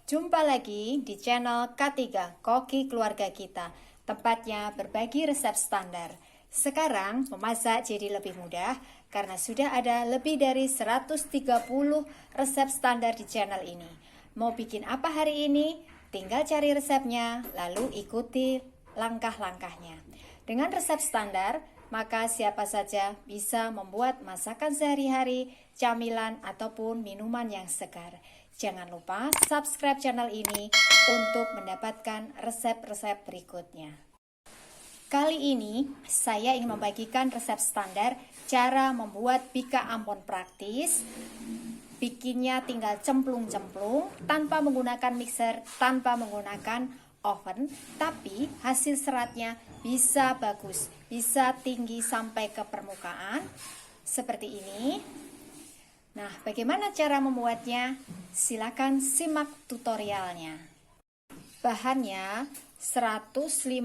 Jumpa lagi di channel K3 Koki Keluarga Kita, tempatnya berbagi resep standar. Sekarang memasak jadi lebih mudah karena sudah ada lebih dari 130 resep standar di channel ini. Mau bikin apa hari ini? Tinggal cari resepnya, lalu ikuti langkah-langkahnya. Dengan resep standar, maka siapa saja bisa membuat masakan sehari-hari, camilan, ataupun minuman yang segar. Jangan lupa subscribe channel ini untuk mendapatkan resep-resep berikutnya. Kali ini saya ingin membagikan resep standar cara membuat bika ambon praktis. Bikinnya tinggal cemplung-cemplung tanpa menggunakan mixer, tanpa menggunakan oven, tapi hasil seratnya bisa bagus, bisa tinggi sampai ke permukaan seperti ini. Nah, bagaimana cara membuatnya? Silakan simak tutorialnya. Bahannya 150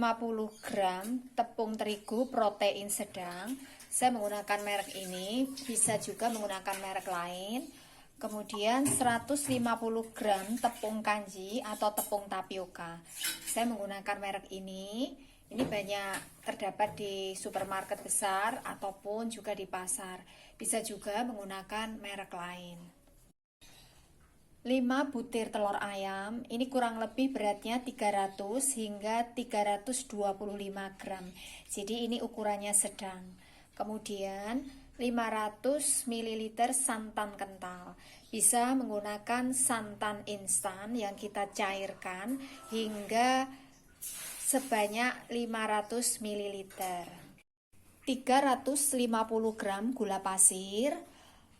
gram tepung terigu protein sedang. Saya menggunakan merek ini, bisa juga menggunakan merek lain. Kemudian 150 gram tepung kanji atau tepung tapioka. Saya menggunakan merek ini. Ini banyak terdapat di supermarket besar ataupun juga di pasar. Bisa juga menggunakan merek lain. 5 butir telur ayam. Ini kurang lebih beratnya 300 hingga 325 gram. Jadi ini ukurannya sedang. Kemudian 500 ml santan kental. Bisa menggunakan santan instan yang kita cairkan hingga sebanyak 500 ml. 350 gram gula pasir,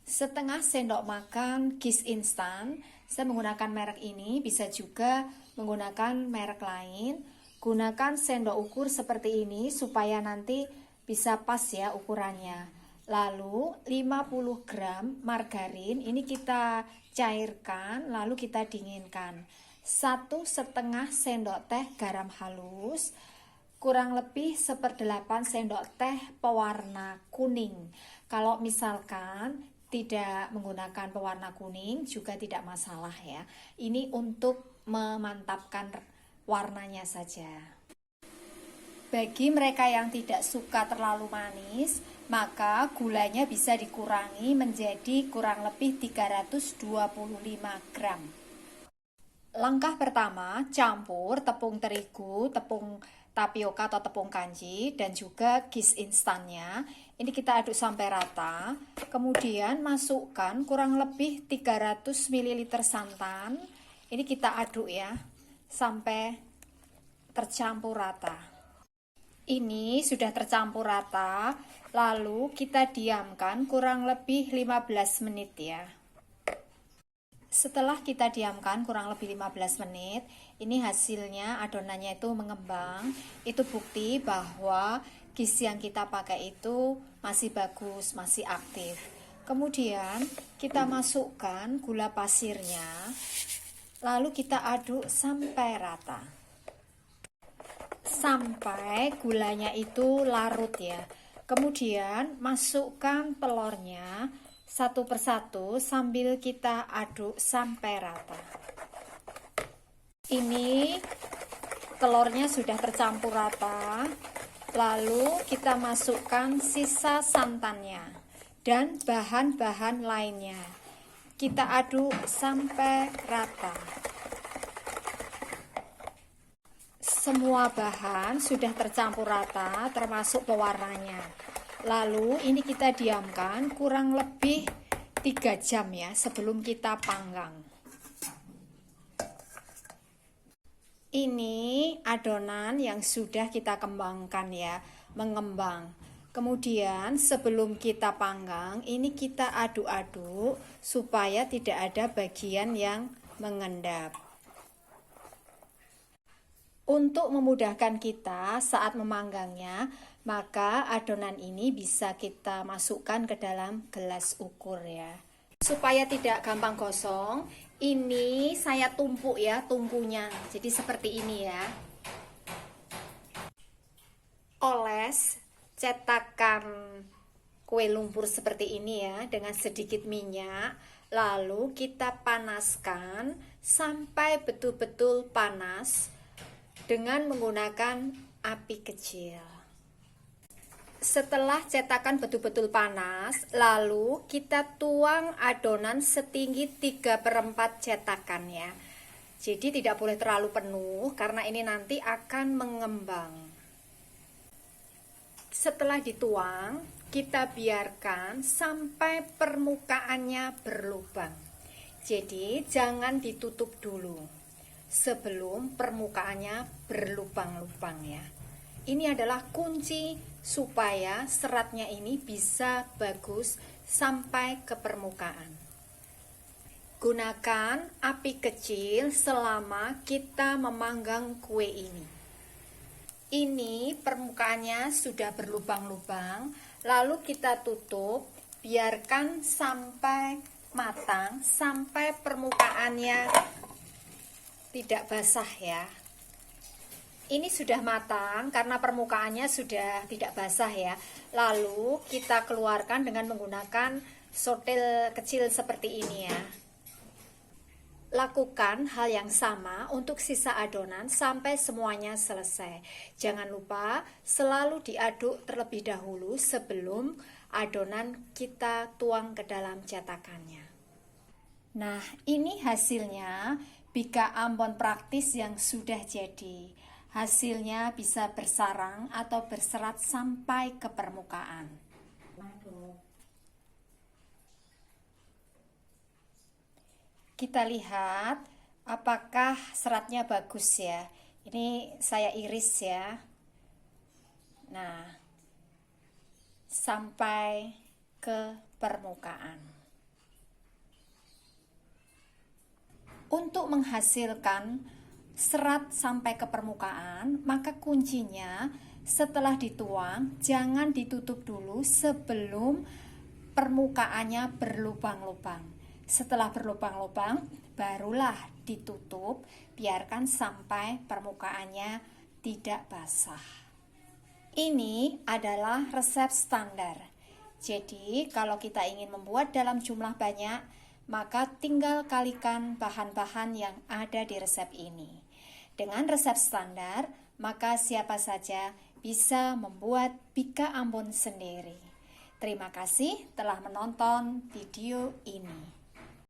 setengah sendok makan kis instan. Saya menggunakan merek ini, bisa juga menggunakan merek lain. Gunakan sendok ukur seperti ini supaya nanti bisa pas ya ukurannya. Lalu 50 gram margarin, ini kita cairkan lalu kita dinginkan. 1,5 sendok teh garam halus, kurang lebih 1/8 sendok teh pewarna kuning. Kalau misalkan tidak menggunakan pewarna kuning juga tidak masalah ya. Ini untuk memantapkan warnanya saja. Bagi mereka yang tidak suka terlalu manis, maka gulanya bisa dikurangi menjadi kurang lebih 325 gram. Langkah pertama, campur tepung terigu, tepung tapioka atau tepung kanji, dan juga kis instannya. Ini kita aduk sampai rata. Kemudian masukkan kurang lebih 300 ml santan. Ini kita aduk ya, sampai tercampur rata. Ini sudah tercampur rata, lalu kita diamkan kurang lebih 15 menit ya. Setelah kita diamkan kurang lebih 15 menit, ini hasilnya adonannya itu mengembang. Itu bukti bahwa gizi yang kita pakai itu masih bagus, masih aktif. Kemudian kita masukkan gula pasirnya, lalu kita aduk sampai rata. Sampai gulanya itu larut ya. Kemudian masukkan telurnya satu persatu sambil kita aduk sampai rata. Ini telurnya sudah tercampur rata. Lalu kita masukkan sisa santannya dan bahan-bahan lainnya. Kita aduk sampai rata. Semua bahan sudah tercampur rata termasuk pewarnanya. Lalu ini kita diamkan kurang lebih 3 jam ya sebelum kita panggang. Ini adonan yang sudah kita kembangkan ya, mengembang. Kemudian sebelum kita panggang, ini kita aduk-aduk supaya tidak ada bagian yang mengendap. Untuk memudahkan kita saat memanggangnya, maka adonan ini bisa kita masukkan ke dalam gelas ukur ya. Supaya tidak gampang gosong, ini saya tumpuk ya tungkunya. Jadi seperti ini ya. Oles cetakan kue lumpur seperti ini ya dengan sedikit minyak. Lalu kita panaskan sampai betul-betul panas dengan menggunakan api kecil. Setelah cetakan betul-betul panas, lalu kita tuang adonan setinggi 3/4 cetakan ya. Jadi tidak boleh terlalu penuh karena ini nanti akan mengembang. Setelah dituang, kita biarkan sampai permukaannya berlubang. Jadi jangan ditutup dulu sebelum permukaannya berlubang-lubang ya. Ini adalah kunci supaya seratnya ini bisa bagus sampai ke permukaan. Gunakan api kecil selama kita memanggang kue ini. Ini permukaannya sudah berlubang-lubang, lalu kita tutup, biarkan sampai matang, sampai permukaannya tidak basah ya. Ini sudah matang karena permukaannya sudah tidak basah ya. Lalu kita keluarkan dengan menggunakan sortel kecil seperti ini ya. Lakukan hal yang sama untuk sisa adonan sampai semuanya selesai. Jangan lupa selalu diaduk terlebih dahulu sebelum adonan kita tuang ke dalam cetakannya. Nah, ini hasilnya bika ambon praktis yang sudah jadi. Hasilnya bisa bersarang atau berserat sampai ke permukaan. Kita lihat apakah seratnya bagus ya. Ini saya iris ya. Nah, sampai ke permukaan. Untuk menghasilkan serat sampai ke permukaan, maka kuncinya setelah dituang jangan ditutup dulu sebelum permukaannya berlubang-lubang. Setelah berlubang-lubang barulah ditutup, biarkan sampai permukaannya tidak basah. Ini adalah resep standar. Jadi kalau kita ingin membuat dalam jumlah banyak, maka tinggal kalikan bahan-bahan yang ada di resep ini. Dengan resep standar, maka siapa saja bisa membuat bika ambon sendiri. Terima kasih telah menonton video ini.